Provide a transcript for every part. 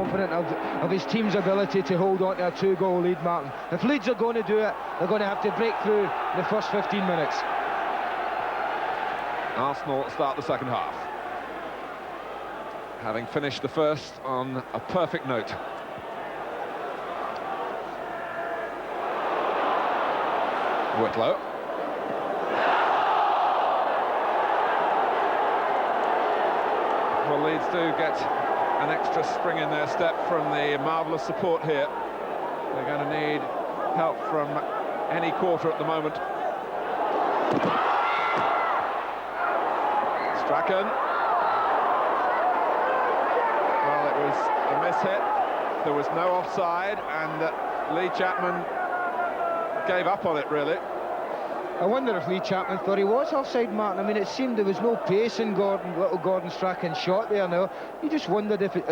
confident of his team's ability to hold on to a 2-goal lead, Martin. If Leeds are going to do it, they're going to have to break through in the first 15 minutes. Arsenal start the second half, having finished the first on a perfect note. Whitlow. Well, Leeds do get an extra spring in their step from the marvellous support here. They're going to need help from any quarter at the moment. Strachan. Well, it was a miss-hit. There was no offside, and Lee Chapman gave up on it, really. I wonder if Lee Chapman thought he was offside, Martin. I mean, it seemed there was no pace in little Gordon Strachan's shot there now. You just wondered if it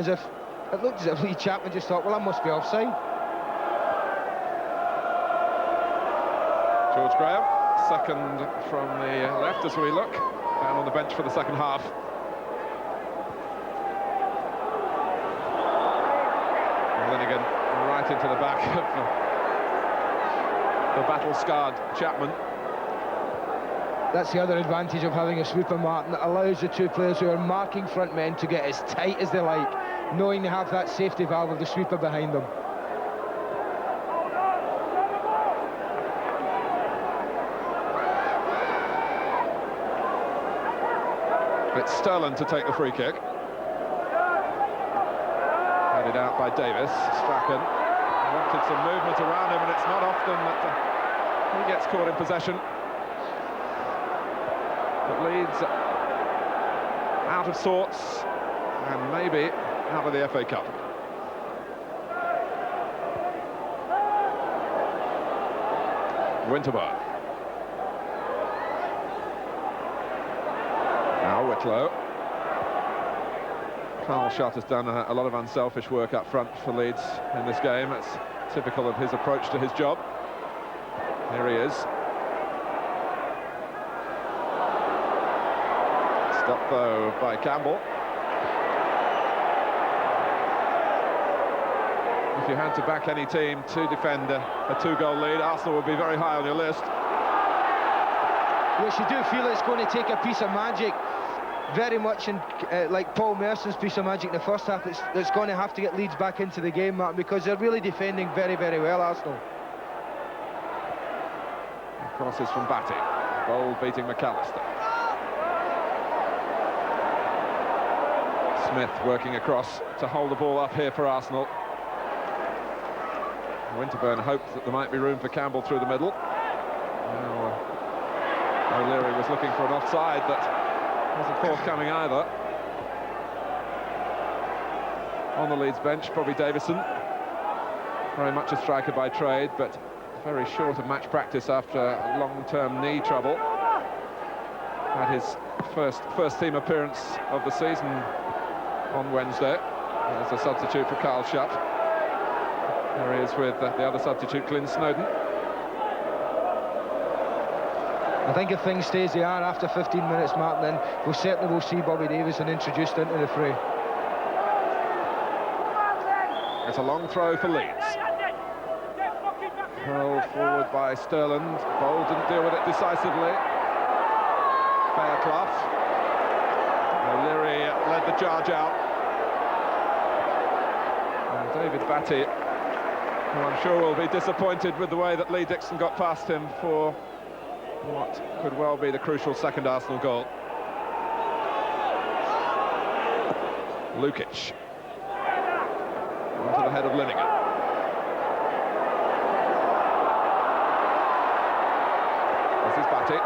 looked as if Lee Chapman just thought, well, I must be offside. George Graham, second from the left as we look, down on the bench for the second half. And then again, right into the back of the battle-scarred Chapman. That's the other advantage of having a sweeper, Martin. It allows the two players who are marking front men to get as tight as they like, knowing they have that safety valve of the sweeper behind them. It's Sterling to take the free kick. Headed out by Davis. Strachan wanted some movement around him, and it's not often that he gets caught in possession. But Leeds out of sorts, and maybe out of the FA Cup. Winterburn. Now Whitlow. Carl Shutt has done a lot of unselfish work up front for Leeds in this game. It's typical of his approach to his job. Here he is. Stopped though by Campbell. If you had to back any team to defend a 2-goal lead, Arsenal would be very high on your list. Yes, you do feel it's going to take a piece of magic, very much like Paul Merson's piece of magic in the first half. It's going to have to get Leeds back into the game, Martin, because they're really defending very, very well, Arsenal. Crosses from Batty. Bold beating McAllister. Smith working across to hold the ball up here for Arsenal. Winterburn hoped that there might be room for Campbell through the middle. Now, O'Leary was looking for an offside, but wasn't forthcoming either. On the Leeds bench, Bobby Davison. Very much a striker by trade, but very short of match practice after long-term knee trouble. Had his first team appearance of the season on Wednesday as a substitute for Carl Shutt. There he is with the other substitute, Glyn Snowden. I think if things stay as they are after 15 minutes, Martin, then we certainly will see Bobby Davison introduced into the fray. It's a long throw for Leeds. Hurled forward by Sterling. Bold didn't deal with it decisively. Fairclough. O'Leary led the charge out. And David Batty, who I'm sure will be disappointed with the way that Lee Dixon got past him for what could well be the crucial second Arsenal goal. Lukic. Onto the head of Lineker. This is Batty.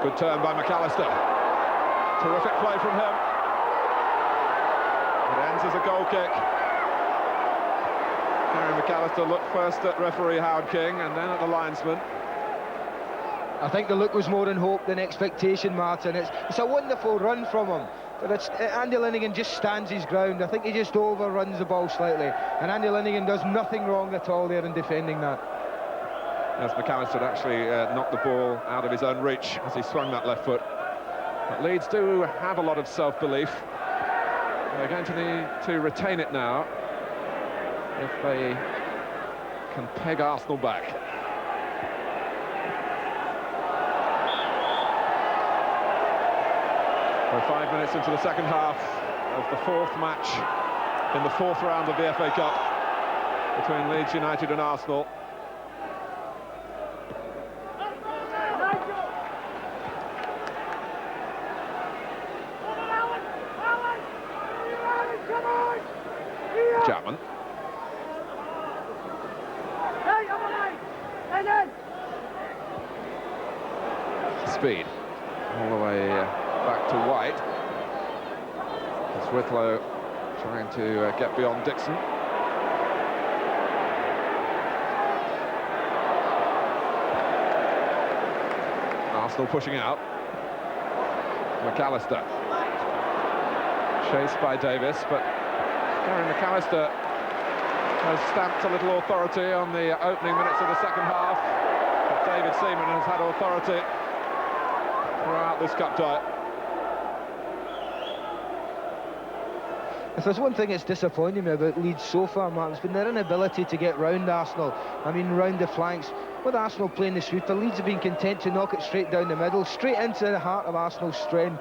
Good turn by McAllister. Terrific play from him. It ends as a goal kick. Gary McAllister looked first at referee Howard King and then at the linesman. I think the look was more in hope than expectation, Martin. It's a wonderful run from him, but Andy Linnigan just stands his ground. I think he just overruns the ball slightly, and Andy Linnigan does nothing wrong at all there in defending that. As McAllister actually knocked the ball out of his own reach as he swung that left foot. But Leeds do have a lot of self-belief. They're going to need to retain it now if they can peg Arsenal back. We're 5 minutes into the second half of the fourth match in the fourth round of the FA Cup between Leeds United and Arsenal. Chapman. Speed all the way back to White. As Whitlow trying to get beyond Dixon. Arsenal pushing out. McAllister. Chased by Davis, but Gary McAllister has stamped a little authority on the opening minutes of the second half. But David Seaman has had authority throughout this cup tie. If there's one thing that's disappointing me about Leeds so far, Martin, it's been their inability to get round Arsenal. I mean, round the flanks. With Arsenal playing the sweeper, Leeds have been content to knock it straight down the middle, straight into the heart of Arsenal's strength.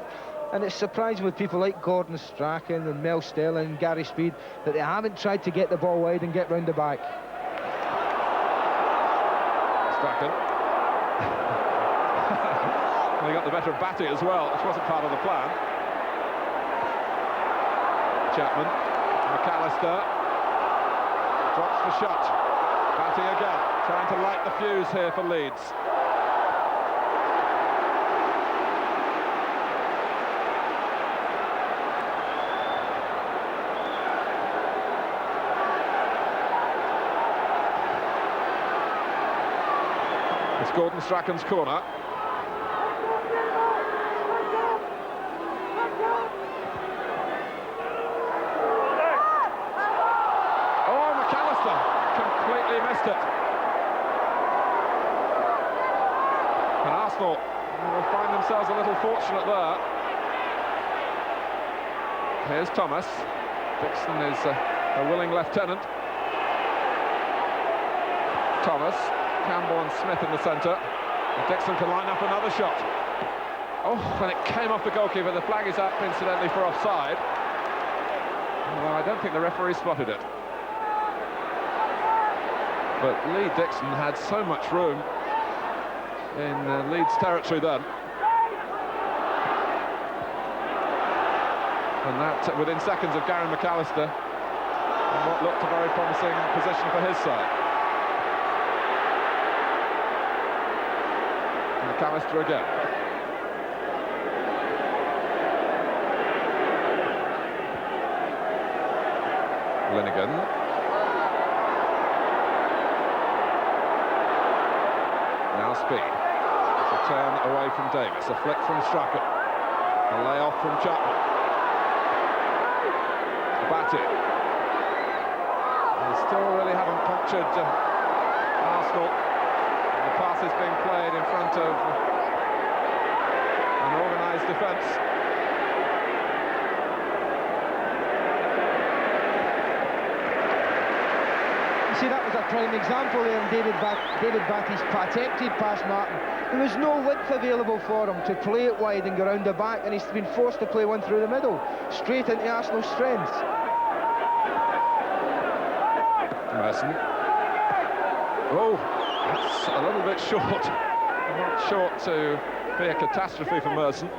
And it's surprising with people like Gordon Strachan and Mel Sterling and Gary Speed that they haven't tried to get the ball wide and get round the back. Strachan. They got the better of Batty as well, which wasn't part of the plan. Chapman, McAllister drops the shot. Batty again, trying to light the fuse here for Leeds. It's Gordon Strachan's corner. Completely missed it. And Arsenal will find themselves a little fortunate there. Here's Thomas. Dixon is a willing lieutenant. Thomas, Campbell and Smith in the centre. And Dixon can line up another shot. Oh, and it came off the goalkeeper. The flag is up, incidentally, for offside. Well, I don't think the referee spotted it. But Lee Dixon had so much room in Leeds territory then. And that within seconds of Gary McAllister, and what looked a very promising position for his side. McAllister again. Linnigan. Now Speed. It's a turn away from Davis, a flick from Strachan, a lay-off from Chapman. Batty. They still really haven't punctured Arsenal. The pass is being played in front of an organised defence. See, that was a prime example there in David Batty's patented pass, Martin. There was no width available for him to play it wide and go round the back, and he's been forced to play one through the middle, straight into Arsenal's strengths. Merson. Oh, that's a little bit short. Not short to be a catastrophe for Merson.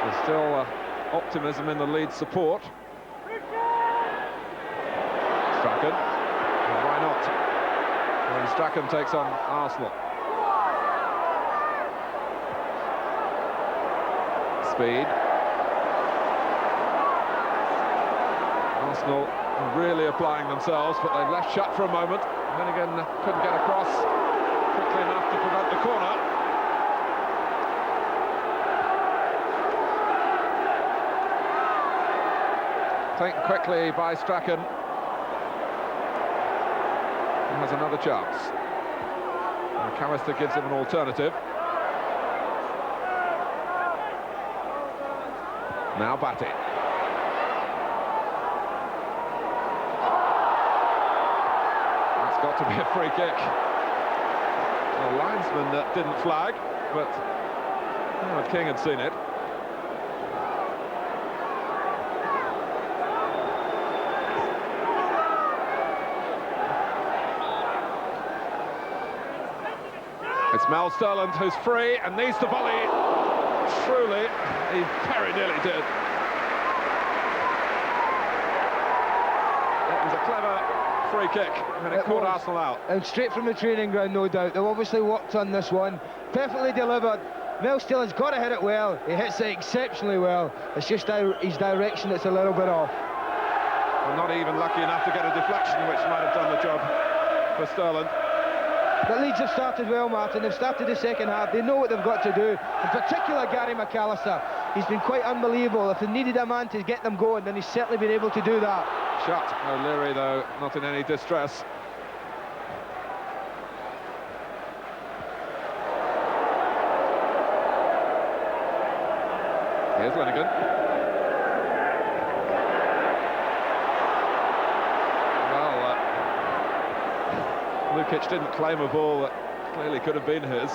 There's still optimism in the Leeds support. Strachan, well, why not? When Strachan takes on Arsenal. Speed. Arsenal really applying themselves, but they left shut for a moment. Hennigan couldn't get across quickly enough to prevent the corner. Taken quickly by Strachan. He has another chance. McAllister gives him an alternative. Now Batty. That's got to be a free kick. The linesman didn't flag, but King had seen it. It's Mal Sterland who's free and needs to volley. Truly, he very nearly did. It was a clever free kick and it caught Arsenal out. And straight from the training ground, no doubt. They've obviously worked on this one. Perfectly delivered. Mel Sterland's got to hit it well. He hits it exceptionally well. It's just his direction that's a little bit off. Well, not even lucky enough to get a deflection, which might have done the job for Sterland. But Leeds have started well, Martin. They've started the second half. They know what they've got to do. In particular, Gary McAllister. He's been quite unbelievable. If they needed a man to get them going, then he's certainly been able to do that. Shot. O'Leary, though, not in any distress. Here's Linnigan. Lukic didn't claim a ball that clearly could have been his.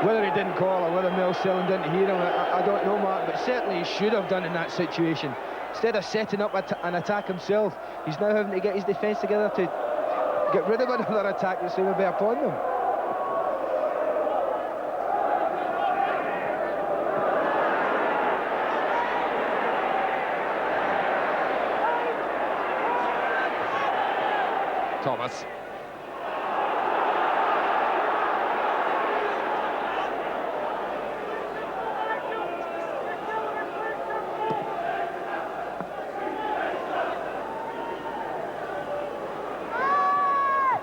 Whether he didn't call or whether Mel Sterland didn't hear him, I don't know, Mark, but certainly he should have done in that situation. Instead of setting up an attack himself, he's now having to get his defence together to get rid of another attack that's going to be upon them. Thomas.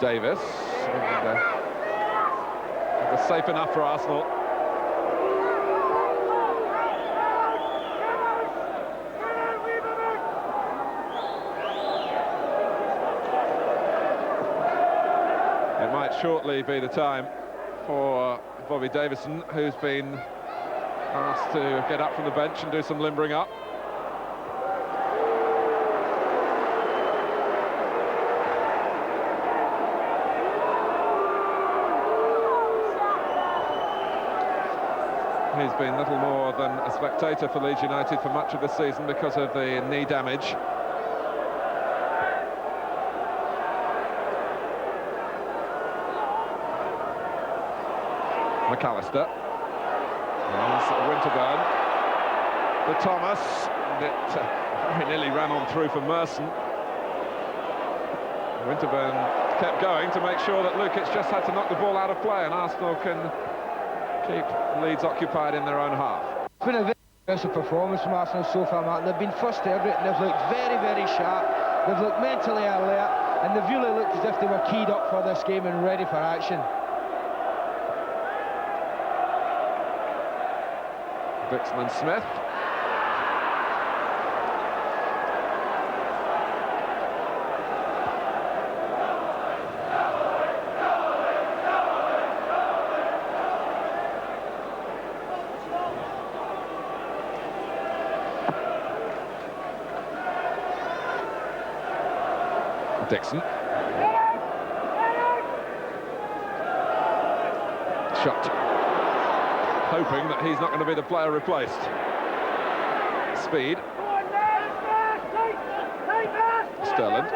Davis. It was safe enough for Arsenal. It might shortly be the time for Bobby Davison, who's been asked to get up from the bench and do some limbering up. He's been little more than a spectator for Leeds United for much of this season because of the knee damage. McAllister. Winterburn. The Thomas. And it very nearly ran on through for Merson. Winterburn kept going to make sure that Lukic just had to knock the ball out of play and Arsenal can keep Leeds occupied in their own half. It's been a very impressive performance from Arsenal so far, Martin. They've been first to everything. They've looked very, very sharp. They've looked mentally alert, and they've really looked as if they were keyed up for this game and ready for action. Dixon and Smith. Dixon. Shot. Hoping that he's not going to be the player replaced. Speed. Sterland.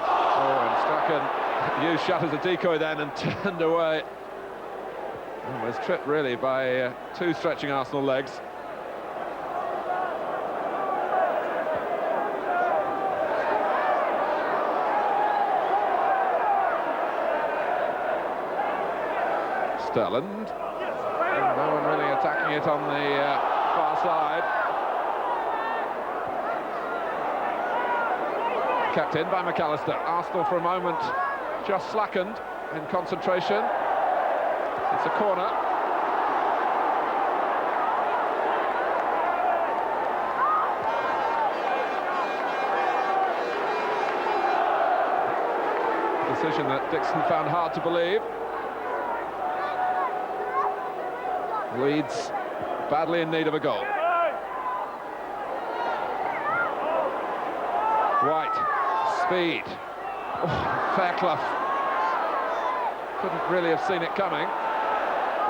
Oh, and Strachan used shot as a decoy then and turned away. Oh, was tripped really by two stretching Arsenal legs. Sterland. No one Taking it on the far side. Kept in by McAllister. Arsenal for a moment just slackened in concentration. It's a corner. Decision that Dixon found hard to believe. Leeds badly in need of a goal. White, speed. Oh, Fairclough couldn't really have seen it coming.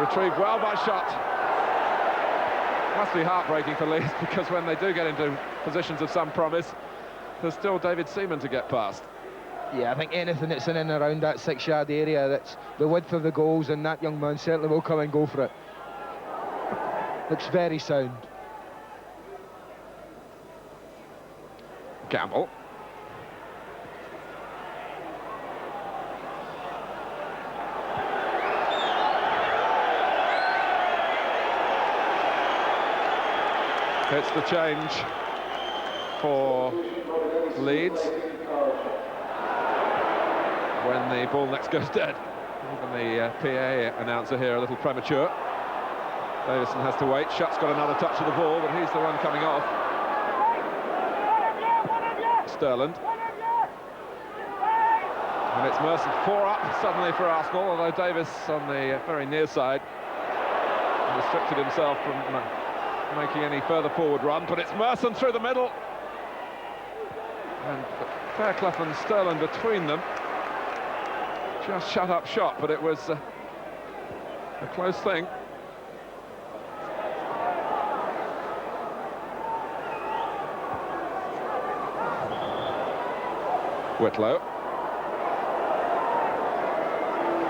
Retrieved well by Shot. Must be heartbreaking for Leeds, because when they do get into positions of some promise, there's still David Seaman to get past. Yeah, I think anything that's in and around that 6-yard area, that's the width of the goals, and that young man certainly will come and go for it. Looks very sound. Campbell. It's the change for Leeds when the ball next goes dead. Even the PA announcer here a little premature. Davison has to wait. Shutt's got another touch of the ball, but he's the one coming off. Sterland. And it's Merson 4 up suddenly for Arsenal, although Davis on the very near side restricted himself from making any further forward run, but it's Merson through the middle. And Fairclough and Sterland between them just shut up shot, but it was a close thing. Whitlow.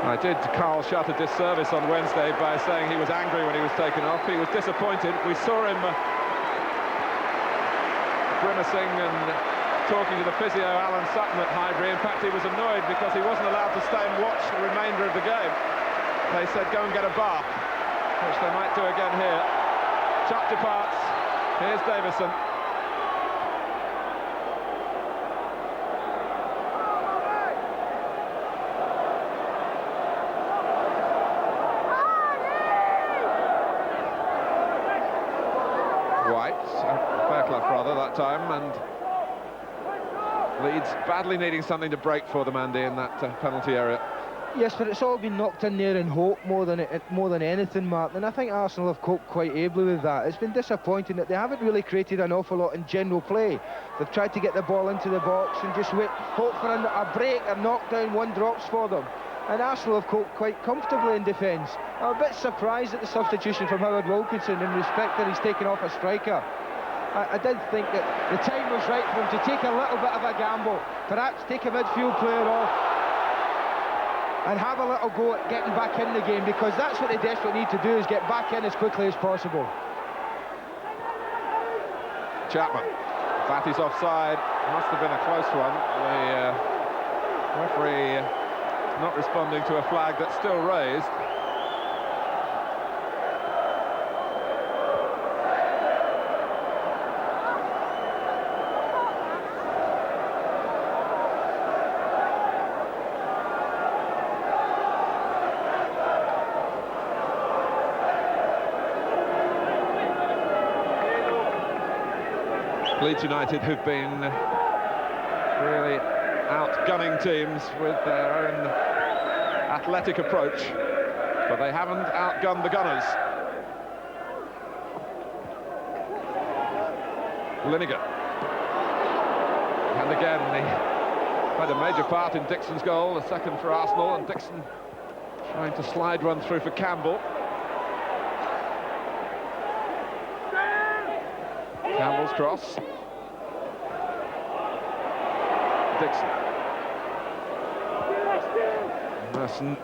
I did Carl Shutt a disservice on Wednesday by saying he was angry when he was taken off. He was disappointed. We saw him grimacing and talking to the physio Alan Sutton at Highbury. In fact, he was annoyed because he wasn't allowed to stay and watch the remainder of the game. They said go and get a bath, which they might do again here. Shutt departs. Here's Davison. Fairclough rather that time, and Leeds badly needing something to break for them, Andy, in that penalty area. Yes, but it's all been knocked in there in hope more than anything, Martin, and I think Arsenal have coped quite ably with that. It's been disappointing that they haven't really created an awful lot in general play. They've tried to get the ball into the box and just hope for a break, a knockdown, one drops for them. And Arsenal have coped quite comfortably in defence. I'm a bit surprised at the substitution from Howard Wilkinson in respect that he's taken off a striker. I did think that the time was right for him to take a little bit of a gamble, perhaps take a midfield player off and have a little go at getting back in the game, because that's what they desperately need to do, is get back in as quickly as possible. Chapman. Batty's offside. Must have been a close one. The referee not responding to a flag that's still raised. Leeds United, who've been really outgunning teams with their own athletic approach, but they haven't outgunned the Gunners. Lineker. And again, he played a major part in Dixon's goal, the second for Arsenal, and Dixon trying to slide one through for Campbell. Campbell's cross. Dixon. Merson.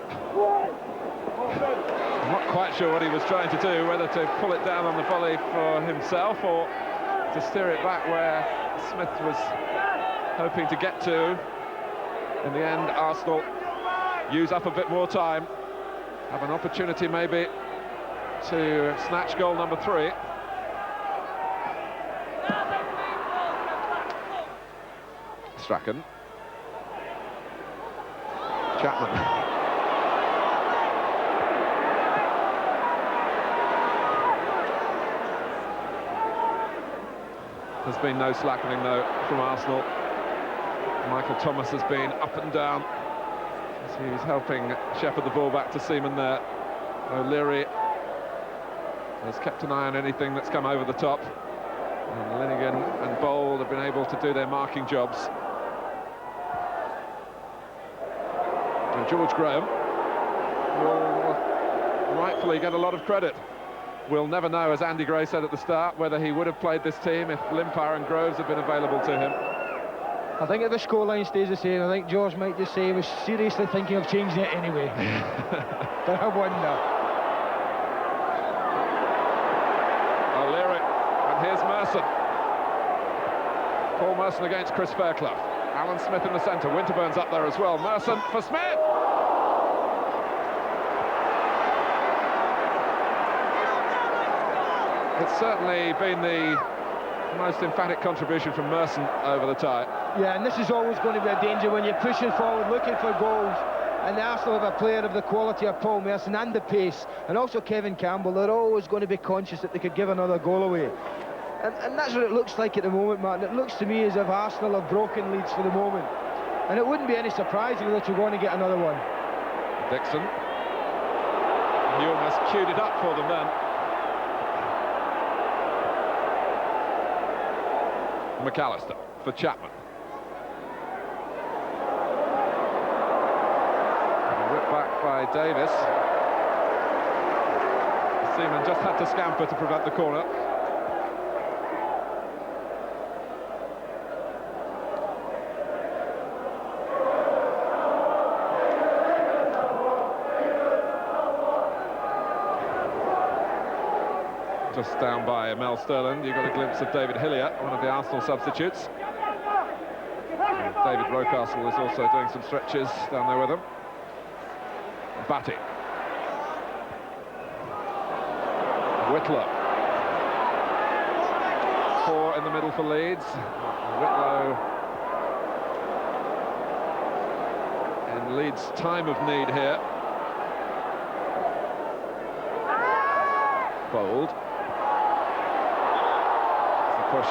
I'm not quite sure what he was trying to do, whether to pull it down on the volley for himself or to steer it back where Smith was hoping to get to. In the end, Arsenal use up a bit more time, have an opportunity maybe to snatch goal number 3. Strachan. Chapman. There's been no slackening, though, from Arsenal. Michael Thomas has been up and down as he's helping shepherd the ball back to Seaman there. O'Leary has kept an eye on anything that's come over the top. And Linnigan and Bold have been able to do their marking jobs. And George Graham will rightfully get a lot of credit. We'll never know, as Andy Gray said at the start, whether he would have played this team if Limpar and Groves had been available to him. I think if the scoreline stays the same, I think George might just say he was seriously thinking of changing it anyway. But I wonder. O'Leary, and here's Merson. Paul Merson against Chris Fairclough. Alan Smith in the centre, Winterburn's up there as well. Merson for Smith! It's certainly been the most emphatic contribution from Merson over the tie. Yeah, and this is always going to be a danger when you're pushing forward, looking for goals. And the Arsenal have a player of the quality of Paul Merson and the pace, and also Kevin Campbell. They're always going to be conscious that they could give another goal away. And that's what it looks like at the moment, Martin. It looks to me as if Arsenal have broken Leeds for the moment. And it wouldn't be any surprise if they're going to get another one. Dixon. He almost queued it up for them then. McAllister for Chapman. Whipped back by Davis. Seaman just had to scamper to prevent the corner. Just down by Mel Sterland, you got a glimpse of David Hillier, one of the Arsenal substitutes. And David Rocastle is also doing some stretches down there with him. Batty. Whitlow. 4 in the middle for Leeds. Whitlow in Leeds' time of need here. Bold. Push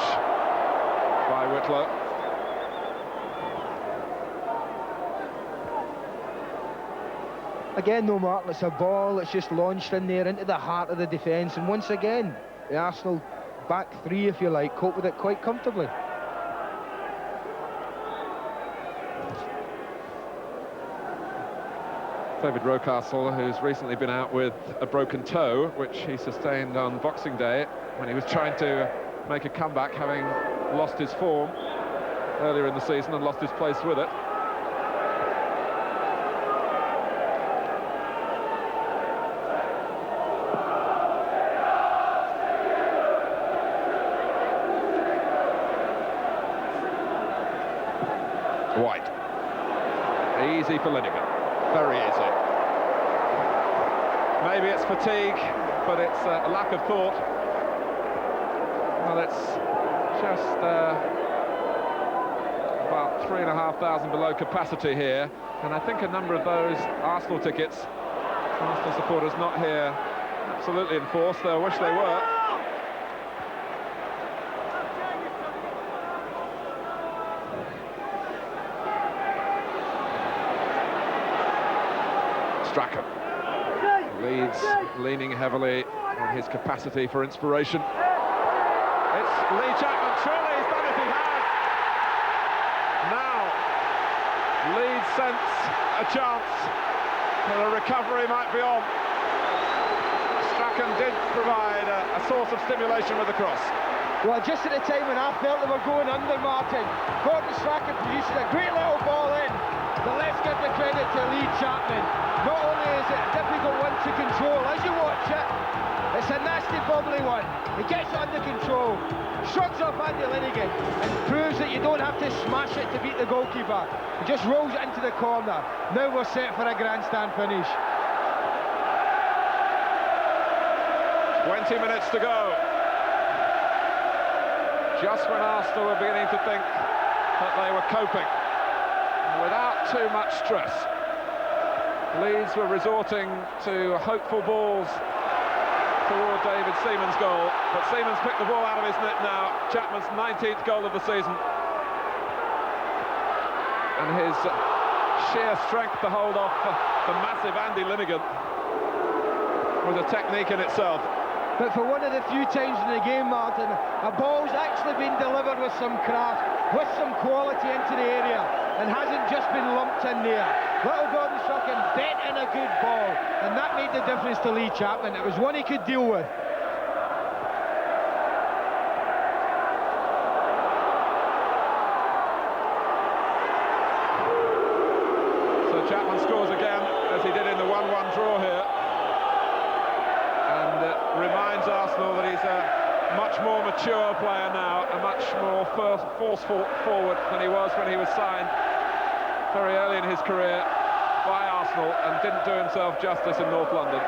by Whitlow. Again, no, Martin, it's a ball that's just launched in there into the heart of the defence, and once again the Arsenal back 3, if you like, cope with it quite comfortably. David Rocastle, who's recently been out with a broken toe, which he sustained on Boxing Day when he was trying to make a comeback, having lost his form earlier in the season and lost his place with it. White. Easy for Linnigan. Very easy. Maybe it's fatigue, but it's a lack of thought. Well, it's just about 3,500 below capacity here, and I think a number of those Arsenal tickets, Arsenal supporters not here absolutely enforced. They'll wish they were. Strachan. Leeds leaning heavily on his capacity for inspiration. It's Lee Chapman, surely he's done it, he has. Now, Leeds sense a chance that a recovery might be on. Strachan did provide a source of stimulation with the cross. Well, just at the time when I felt they were going under, Martin, Gordon Strachan produces a great little ball in, but let's give the credit to Lee Chapman. Not only is it a difficult one to control, as you watch it, it's a nasty, bubbly one. He gets it under control, shrugs off Andy Linnigan, and proves that you don't have to smash it to beat the goalkeeper. He just rolls it into the corner. Now we're set for a grandstand finish. 20 minutes to go. Just when Arsenal were beginning to think that they were coping without too much stress, Leeds were resorting to hopeful balls toward David Seaman's goal, but Seaman's picked the ball out of his net now. Chapman's 19th goal of the season, and his sheer strength to hold off the massive Andy Linnigan was a technique in itself. But for one of the few times in the game, Martin, a ball's actually been delivered with some craft, with some quality into the area, and hasn't just been lumped in there. Little Gordon Strachan bent in a good ball, and that made the difference to Lee Chapman. It was one he could deal with. So Chapman scores again, as he did in the 1-1 draw here, and reminds Arsenal that he's a much more mature player now, a much more forceful forward than he was when he was signed very early in his career by Arsenal, and didn't do himself justice in North London.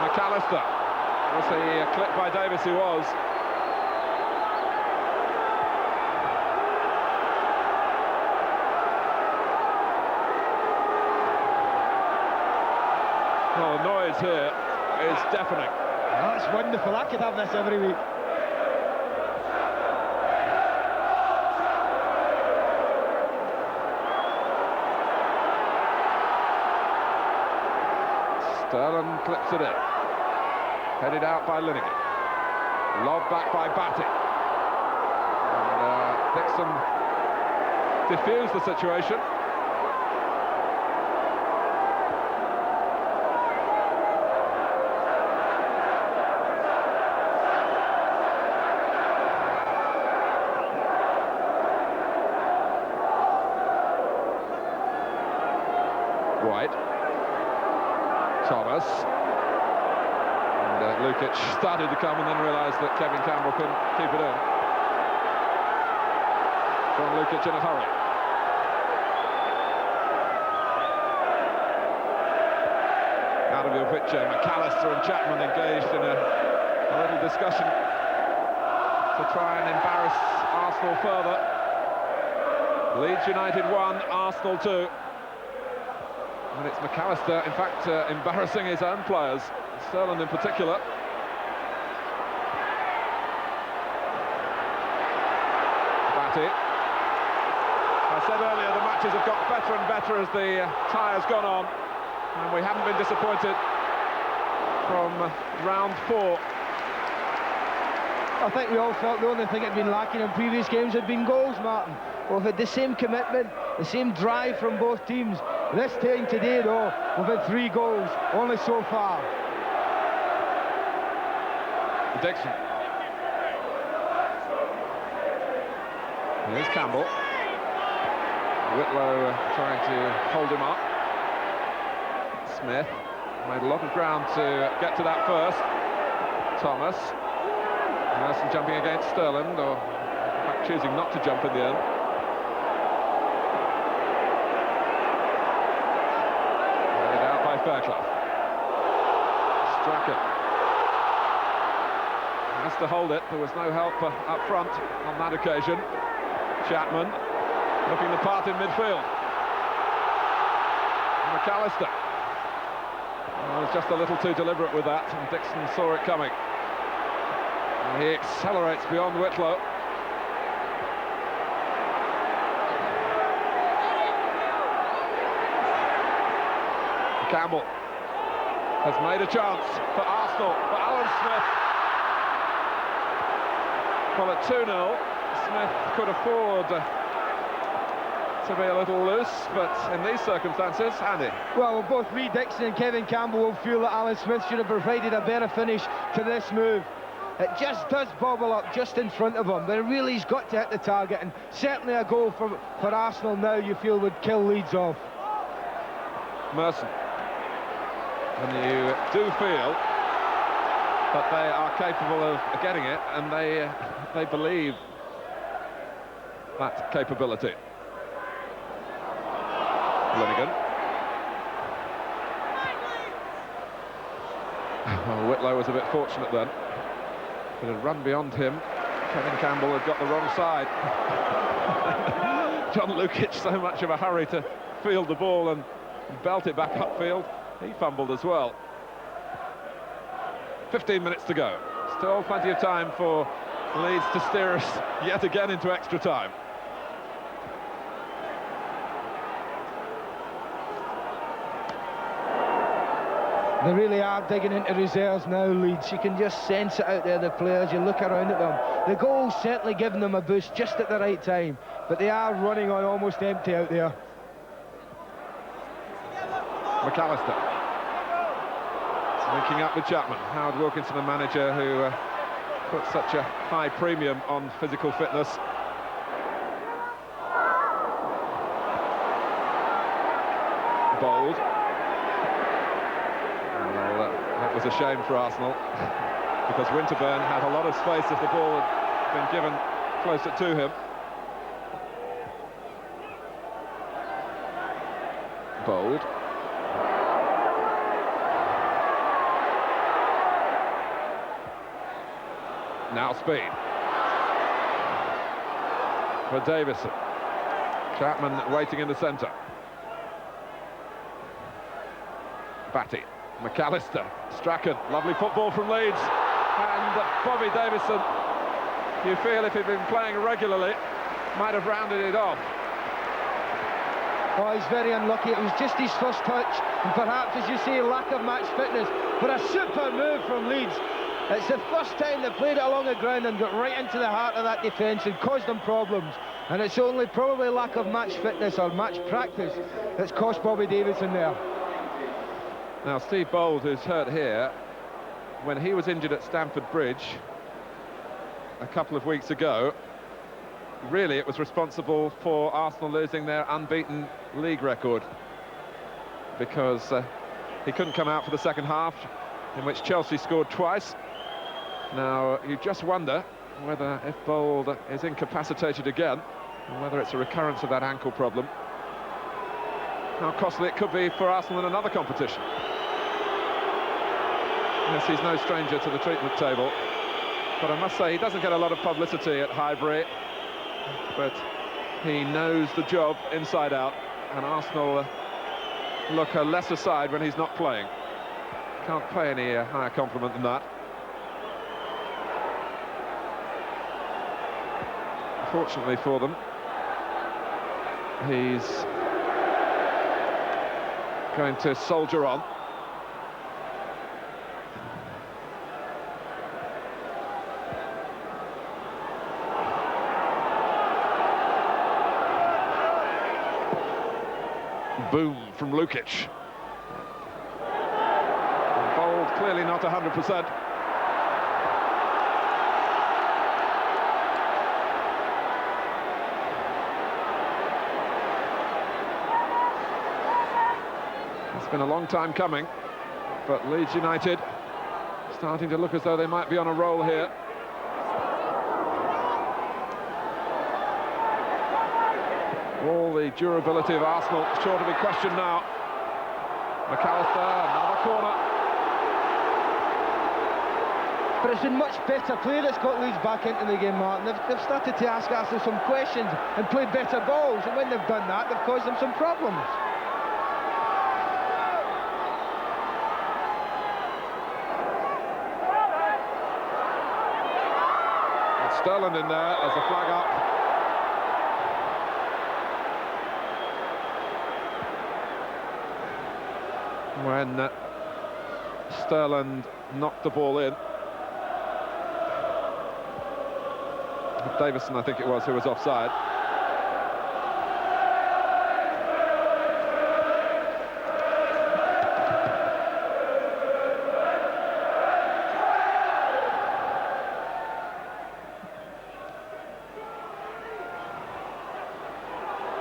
McAllister, was he clipped by Davis? He was. Well, the noise here is deafening. Oh, that's wonderful. I could have this every week. Sterling clips it in. Headed out by Linnigan. Lobbed back by Batty. And Dixon diffused the situation. White. Thomas. And Lukic started to come and then realised that Kevin Campbell couldn't keep it in. John Lukic in a hurry. Out of your picture, McAllister and Chapman engaged in a little discussion to try and embarrass Arsenal further. Leeds United 1, Arsenal 2. And it's McAllister, in fact, embarrassing his own players, Sterling in particular. Batty. I said earlier, the matches have got better and better as the tie has gone on, and we haven't been disappointed from round 4. I think we all felt the only thing that had been lacking in previous games had been goals, Martin. We've had the same commitment, the same drive from both teams. This time today, though, we've had 3 goals, only so far. Dixon. Here's Campbell. Whitlow trying to hold him up. Smith made a lot of ground to get to that first. Thomas. Merson jumping against Sterling, or in fact choosing not to jump in the end. Laid out by Fairclough. Strachan has to hold it. There was no help up front on that occasion. Chapman looking the part in midfield. McAllister was just a little too deliberate with that, and Dixon saw it coming. And he accelerates beyond Whitlow. Campbell has made a chance for Arsenal, for Alan Smith. Well, at 2-0, Smith could afford to be a little loose, but in these circumstances, Andy. Well, both Lee Dixon and Kevin Campbell will feel that Alan Smith should have provided a better finish to this move. It just does bobble up just in front of him, but it really has got to hit the target, and certainly a goal for Arsenal now, you feel, would kill Leeds off. Merson. And you do feel that they are capable of getting it, and they believe that capability. Linnigan. Whitlow was a bit fortunate then. But a run beyond him. Kevin Campbell had got the wrong side. John Lukic, so much of a hurry to field the ball and belt it back upfield. He fumbled as well. 15 minutes to go. Still plenty of time for Leeds to steer us yet again into extra time. They really are digging into reserves now, Leeds. You can just sense it out there, the players. You look around at them. The goal's certainly giving them a boost just at the right time, but they are running on almost empty out there. McAllister linking up with Chapman. Howard Wilkinson, a manager who puts such a high premium on physical fitness. Bold. Well, that was a shame for Arsenal because Winterburn had a lot of space if the ball had been given closer to him. Bold. Now speed for Davison. Chapman waiting in the centre. Batty, McAllister, Strachan, lovely football from Leeds, and Bobby Davison, you feel if he'd been playing regularly, might have rounded it off. Oh, he's very unlucky. It was just his first touch, and perhaps, as you say, lack of match fitness, but a super move from Leeds. It's the first time they played it along the ground and got right into the heart of that defence and caused them problems. And it's only probably lack of match fitness or match practice that's cost Bobby Davison there. Now, Steve Bold, who's hurt here, when he was injured at Stamford Bridge a couple of weeks ago, really it was responsible for Arsenal losing their unbeaten league record, because he couldn't come out for the second half, in which Chelsea scored twice. Now, you just wonder whether, if Bold is incapacitated again, and whether it's a recurrence of that ankle problem, how costly it could be for Arsenal in another competition. Yes, he's no stranger to the treatment table, but I must say he doesn't get a lot of publicity at Highbury, but he knows the job inside out, and Arsenal look a lesser side when he's not playing. Can't pay any higher compliment than that. Fortunately for them, he's going to soldier on. Boom from Lukic. Bold, clearly not 100%. It's been a long time coming, but Leeds United starting to look as though they might be on a roll here. All the durability of Arsenal sure to be questioned now. McAllister, another corner. But it's been much better play that's got Leeds back into the game, Martin. They've started to ask Arsenal some questions and played better balls, and when they've done that, they've caused them some problems. Sterling in there as a flag up. When Sterling knocked the ball in. Davison, I think it was, who was offside.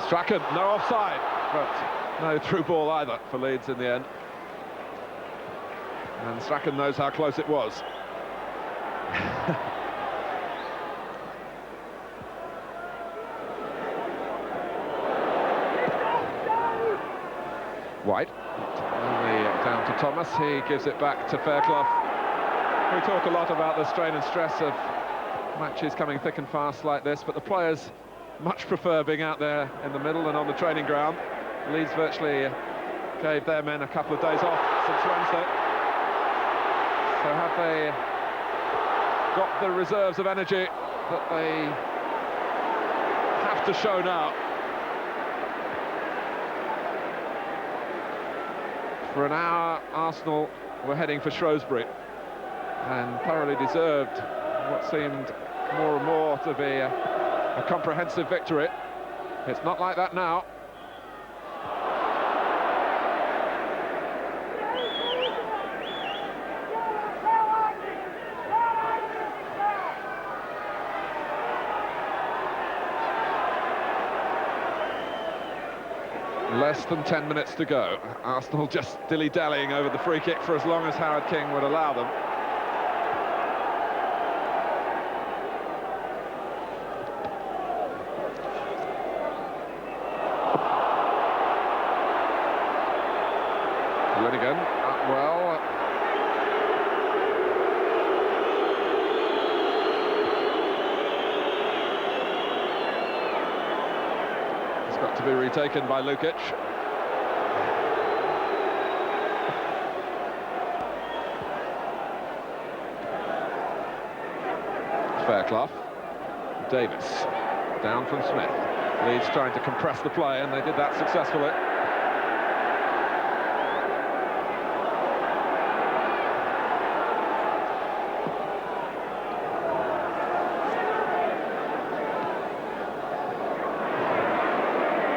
Strachan, no offside, but no through ball either for Leeds in the end. And Strachan knows how close it was. White, only down to Thomas. He gives it back to Fairclough. We talk a lot about the strain and stress of matches coming thick and fast like this, but the players much prefer being out there in the middle and on the training ground. Leeds virtually gave their men a couple of days off since Wednesday. So have they got the reserves of energy that they have to show now? For an hour, Arsenal were heading for Shrewsbury and thoroughly deserved what seemed more and more to be a comprehensive victory. It's not like that now. Less than 10 minutes to go. Arsenal just dilly-dallying over the free kick for as long as Howard King would allow them. Linnigan, well. It's got to be retaken by Lukic. Fairclough. Davis. Down from Smith. Leeds trying to compress the play, and they did that successfully.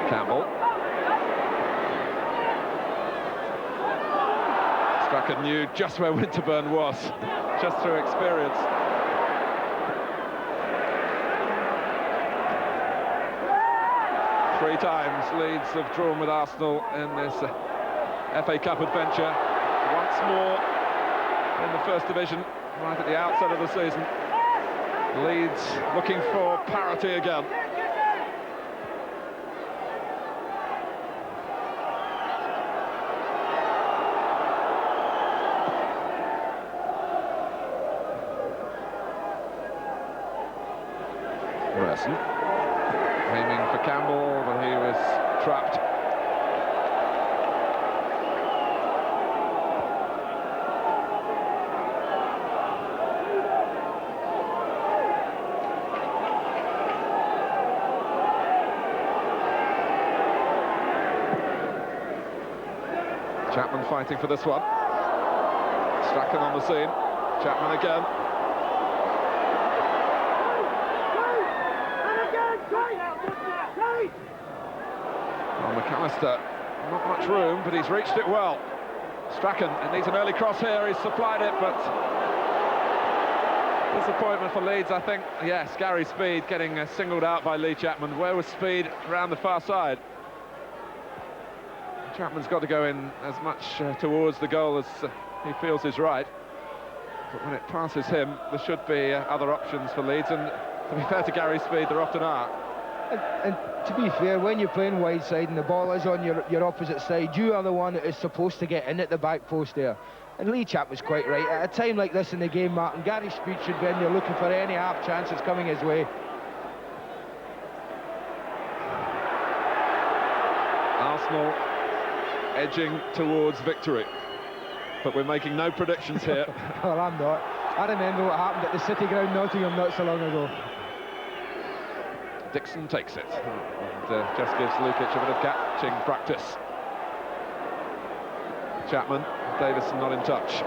Campbell. Strachan knew just where Winterburn was, just through experience. Three times Leeds have drawn with Arsenal in this FA Cup adventure. Once more in the First Division, right at the outset of the season. Leeds looking for parity again. Merson aiming for Campbell, but he was trapped. Chapman fighting for this one. Strachan on the scene. Chapman again. Well, McAllister, not much room, but he's reached it well. Strachan, it needs an early cross here, he's supplied it, but disappointment for Leeds, I think. Yes, Gary Speed getting singled out by Lee Chapman. Where was Speed? Around the far side. Chapman's got to go in as much towards the goal as he feels is right. But when it passes him, there should be other options for Leeds, and to be fair to Gary Speed, there often are. And to be fair, when you're playing wide side and the ball is on your opposite side, you are the one that is supposed to get in at the back post there. And Lee Chapman's quite right. At a time like this in the game, Martin, Gary Speed should be in there looking for any half chance that's coming his way. Arsenal edging towards victory, but we're making no predictions here. Well, I'm not. I remember what happened at the City Ground, Nottingham, not so long ago. Dixon takes it and just gives Lukic a bit of catching practice. Chapman, Davison not in touch.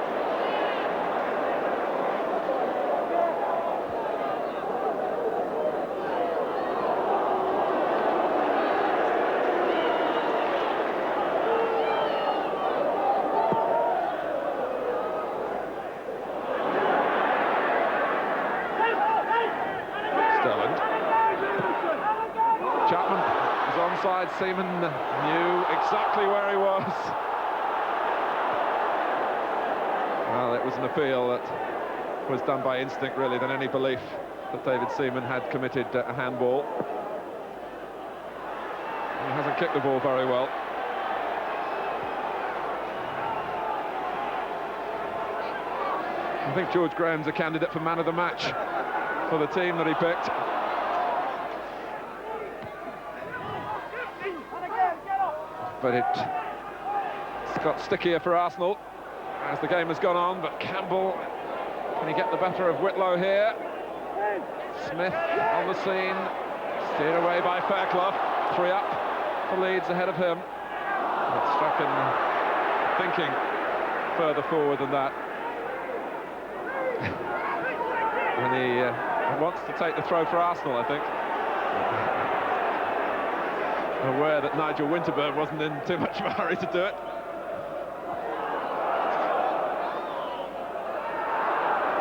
Chapman is onside. Seaman knew exactly where he was. Well, it was an appeal that was done by instinct, really, than any belief that David Seaman had committed a handball. He hasn't kicked the ball very well. I think George Graham's a candidate for man of the match for the team that he picked. But it's got stickier for Arsenal as the game has gone on, but Campbell, can he get the better of Whitlow here? Smith on the scene, steered away by Fairclough, 3 up for Leeds ahead of him. But Strachan thinking further forward than that. And he wants to take the throw for Arsenal, I think. Aware that Nigel Winterburn wasn't in too much of a hurry to do it.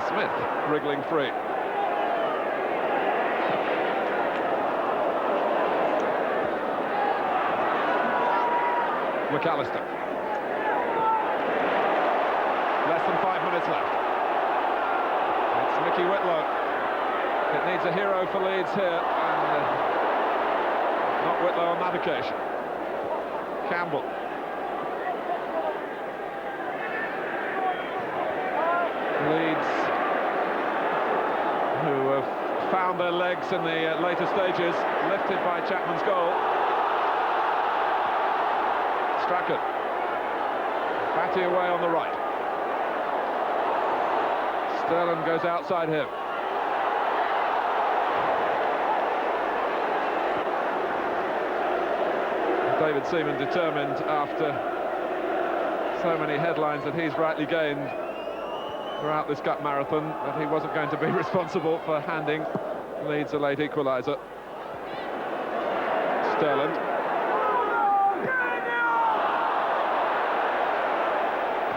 Smith wriggling free. McAllister. Less than 5 minutes left. It's Mickey Whitlow. It needs a hero for Leeds here, and not Whitlow on that occasion. Campbell. Leeds, who have found their legs in the later stages, lifted by Chapman's goal. Strachan. Batty away on the right. Sterling goes outside him. David Seaman determined, after so many headlines that he's rightly gained throughout this cup marathon, that he wasn't going to be responsible for handing Leeds a late equaliser. Sterling.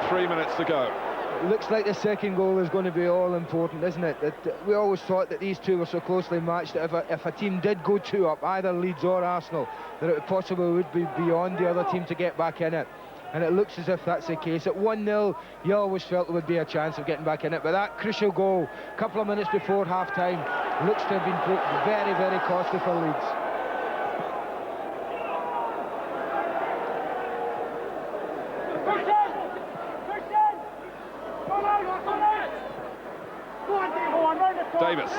Three minutes to go. It looks like the second goal is going to be all important, isn't it? We always thought that these two were so closely matched that if a team did go 2 up, either Leeds or Arsenal, that it possibly would be beyond the other team to get back in it. And it looks as if that's the case. At 1-0, you always felt there would be a chance of getting back in it. But that crucial goal, a couple of minutes before half-time, looks to have been very, very costly for Leeds. Davis.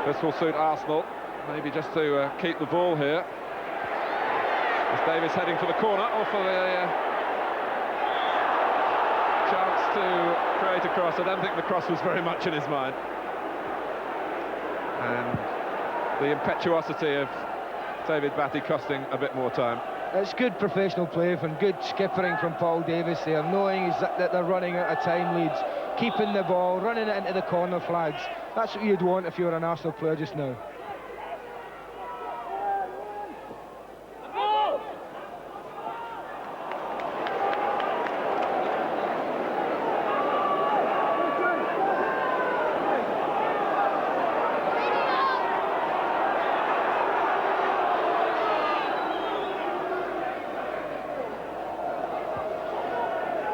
This will suit Arsenal, maybe just to keep the ball here. Is Davis heading for the corner, or for the chance to create a cross? I don't think the cross was very much in his mind. And the impetuosity of David Batty costing a bit more time. It's good professional play and good skippering from Paul Davis there, knowing that they're running out of time, Leeds. Keeping the ball, running it into the corner flags. That's what you'd want if you're an Arsenal player just now.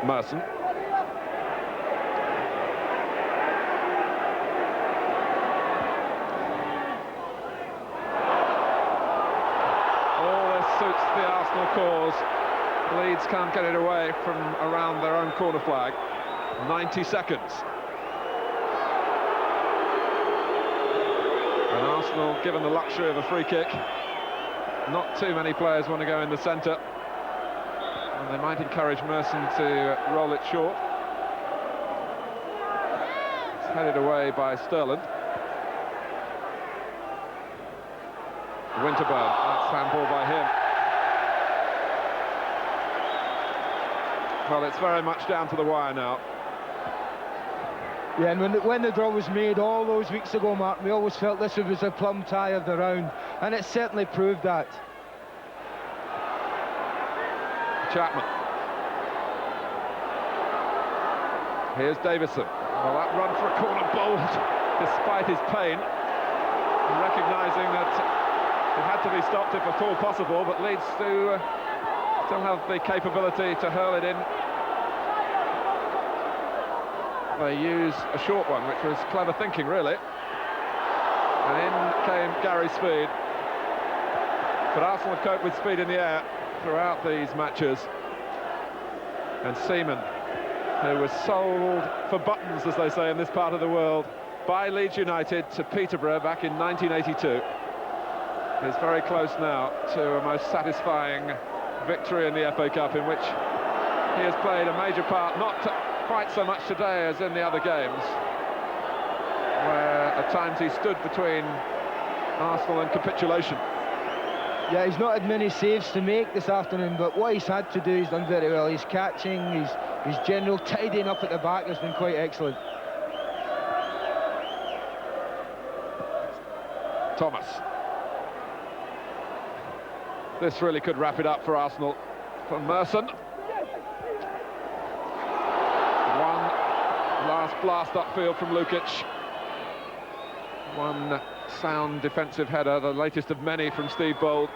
Merson. All this suits the Arsenal cause. Leeds can't get it away from around their own corner flag. 90 seconds. And Arsenal given the luxury of a free kick. Not too many players want to go in the centre. And they might encourage Merson to roll it short. It's headed away by Sterling. Winterburn, that's handball by him. Well, it's very much down to the wire now. Yeah, and when the draw was made all those weeks ago, Mark, we always felt this was a plum tie of the round, and it certainly proved that. Chapman. Here's Davison. Well, that run for a corner bold, despite his pain, and recognising that it had to be stopped if at all possible, but Leeds do still have the capability to hurl it in. They use a short one, which was clever thinking, really. And in came Gary Speed. But Arsenal have coped with speed in the air throughout these matches. And Seaman who was sold for buttons, as they say in this part of the world, by Leeds United to Peterborough back in 1982. Is very close now to a most satisfying victory in the FA Cup, in which he has played a major part, not quite so much today as in the other games, where at times he stood between Arsenal and capitulation. Yeah, he's not had many saves to make this afternoon, but what he's had to do, he's done very well. His catching, his general tidying up at the back has been quite excellent. Thomas. This really could wrap it up for Arsenal. From Merson. One last blast upfield from Lukic. One sound defensive header, the latest of many from Steve Bold.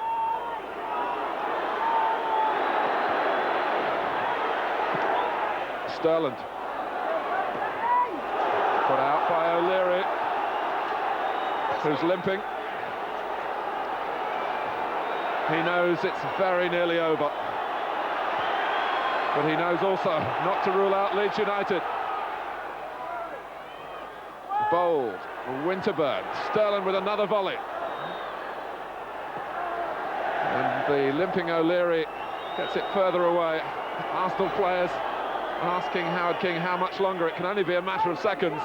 Sterland. Put out by O'Leary, who's limping. He knows it's very nearly over, but he knows also not to rule out Leeds United. Bold, Winterburn, Sterling with another volley. And the limping O'Leary gets it further away. Arsenal players asking Howard King how much longer. It can only be a matter of seconds.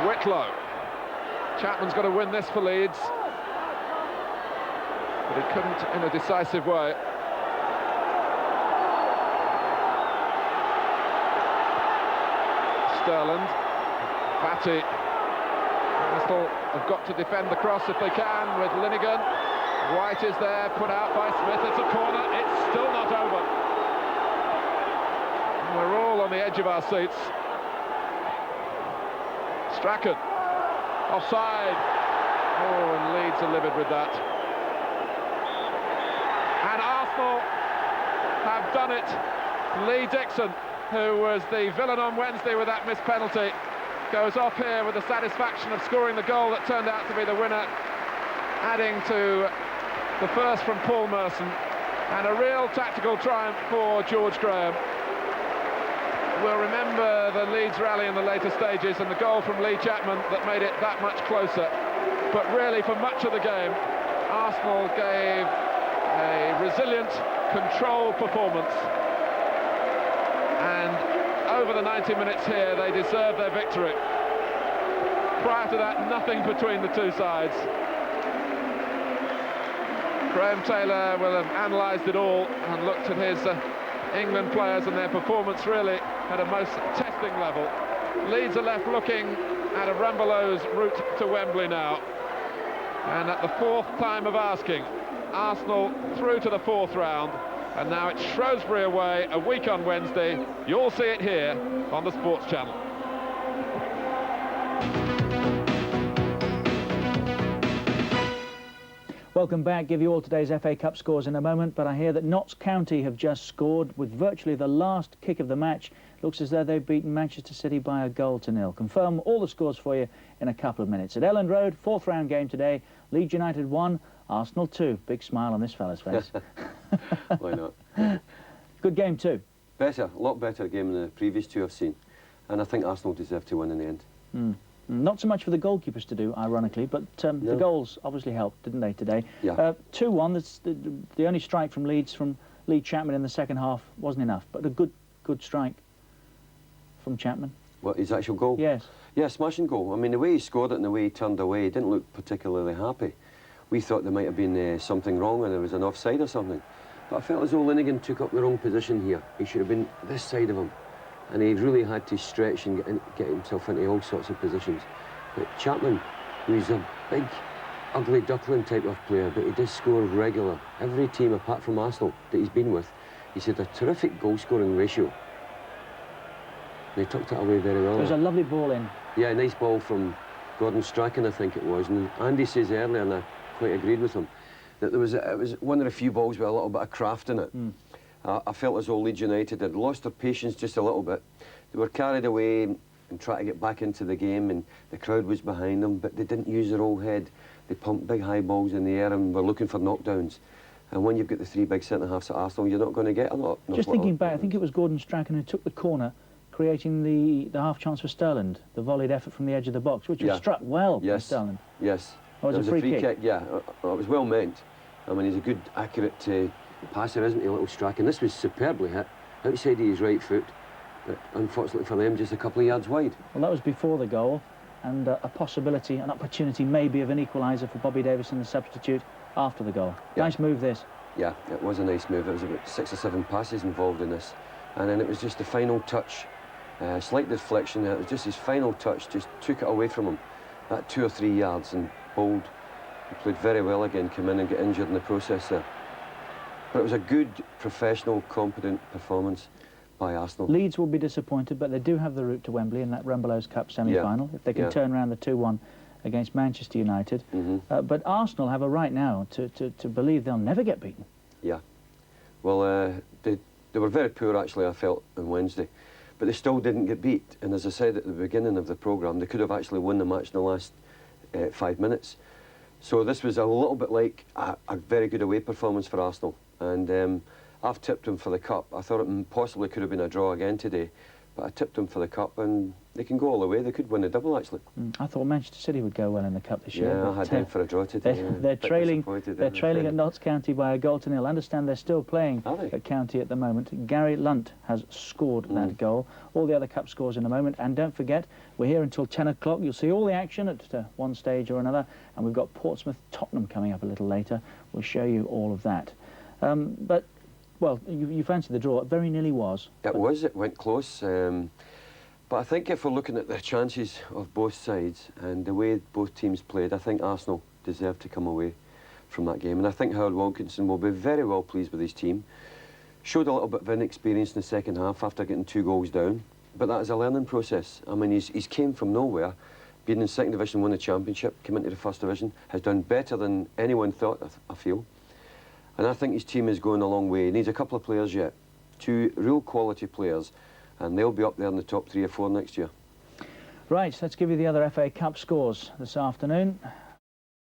Whitlow. Chapman's got to win this for Leeds, but he couldn't in a decisive way. Sterland, Batty. Arsenal have got to defend the cross if they can with Linnigan. White is there, put out by Smith. It's a corner, it's still not over. And we're all on the edge of our seats. Strachan. Offside. Oh, and Leeds are livid with that. And Arsenal have done it. Lee Dixon, who was the villain on Wednesday with that missed penalty, goes off here with the satisfaction of scoring the goal that turned out to be the winner, adding to the first from Paul Merson, and a real tactical triumph for George Graham. We'll remember the Leeds rally in the later stages and the goal from Lee Chapman that made it that much closer. But really, for much of the game, Arsenal gave a resilient, controlled performance. And over the 90 minutes here, they deserved their victory. Prior to that, nothing between the two sides. Graham Taylor will have analysed it all and looked at his England players and their performance really at a most testing level. Leeds are left looking at a Rambelo's route to Wembley now. And at the fourth time of asking, Arsenal through to the fourth round. And now it's Shrewsbury away a week on Wednesday. You'll see it here on the Sports Channel. Welcome back. Give you all today's FA Cup scores in a moment, but I hear that Notts County have just scored with virtually the last kick of the match. Looks as though they've beaten Manchester City by 1-0. Confirm all the scores for you in a couple of minutes. At Elland Road, fourth round game today. Leeds United 1, Arsenal 2. Big smile on this fella's face. Why not? Yeah. Good game too. Better, a lot better game than the previous two I've seen. And I think Arsenal deserve to win in the end. Not so much for the goalkeepers to do, ironically, but No. the goals obviously helped, didn't they, today? Yeah. 2-1, that's the only strike from Leeds, from Lee Chapman in the second half, wasn't enough, but a good strike from Chapman. What, his actual goal? Yes. Yeah, smashing goal. I mean, the way he scored it and the way he turned away, he didn't look particularly happy. We thought there might have been something wrong and there was an offside or something. But I felt as though Linnigan took up the wrong position here. He should have been this side of him. And he really had to stretch and get himself into all sorts of positions. But Chapman, who's a big, ugly duckling type of player, but he does score regular. Every team apart from Arsenal that he's been with, he's had a terrific goal-scoring ratio. And he tucked it away very well. There's a lovely ball in. Yeah, nice ball from Gordon Strachan, I think it was. And Andy says earlier, and I quite agreed with him, that it was one of the few balls with a little bit of craft in it. I felt as though Leeds United had lost their patience just a little bit. They were carried away and tried to get back into the game, and the crowd was behind them, but they didn't use their whole head. They pumped big high balls in the air and were looking for knockdowns. And when you've got the three big centre-halves at Arsenal, you're not going to get a lot. Just thinking back, I think it was Gordon Strachan who took the corner, creating the half chance for Sterland, the volleyed effort from the edge of the box, which was struck well by Sterland. Yes. It was a free kick. Yeah, it was well meant. I mean, he's a good, accurate passer, isn't he, little Strachan? This was superbly hit, outside of his right foot, but unfortunately for them, just a couple of yards wide. Well, that was before the goal, and a possibility, an opportunity maybe of an equaliser for Bobby Davison, the substitute, after the goal. Yeah. Nice move, this. Yeah, it was a nice move. There was about 6 or 7 passes involved in this, and then it was just the final touch, slight deflection. It was just his final touch, just took it away from him. That 2 or 3 yards, and Bold, he played very well again, came in and got injured in the process there. But it was a good, professional, competent performance by Arsenal. Leeds will be disappointed, but they do have the route to Wembley in that Rumbelows Cup semi-final, if they can turn around the 2-1 against Manchester United. But Arsenal have a right now to believe they'll never get beaten. Yeah. Well, they were very poor, actually, I felt, on Wednesday. But they still didn't get beat. And as I said at the beginning of the programme, they could have actually won the match in the last 5 minutes. So this was a little bit like a very good away performance for Arsenal. And I've tipped them for the Cup. I thought it possibly could have been a draw again today. But I tipped them for the Cup, and they can go all the way. They could win the double, actually. I thought Manchester City would go well in the Cup this year. Yeah, I had them for a draw today. They're trailing at Notts County by a goal to nil. I understand they're still playing at County at the moment. Gary Lunt has scored that goal. All the other Cup scores in a moment. And don't forget, we're here until 10 o'clock. You'll see all the action at one stage or another. And we've got Portsmouth-Tottenham coming up a little later. We'll show you all of that. But, well, you fancied the draw. It very nearly was. It was. It went close. But I think if we're looking at the chances of both sides and the way both teams played, I think Arsenal deserved to come away from that game. And I think Howard Wilkinson will be very well pleased with his team. Showed a little bit of inexperience in the second half after getting 2 goals down. But that is a learning process. I mean, he's came from nowhere, been in second division, won the championship, came into the first division, has done better than anyone thought, I feel. And I think his team is going a long way. He needs a couple of players yet, 2 real quality players, and they'll be up there in the top 3 or 4 next year. Right, let's give you the other FA Cup scores this afternoon.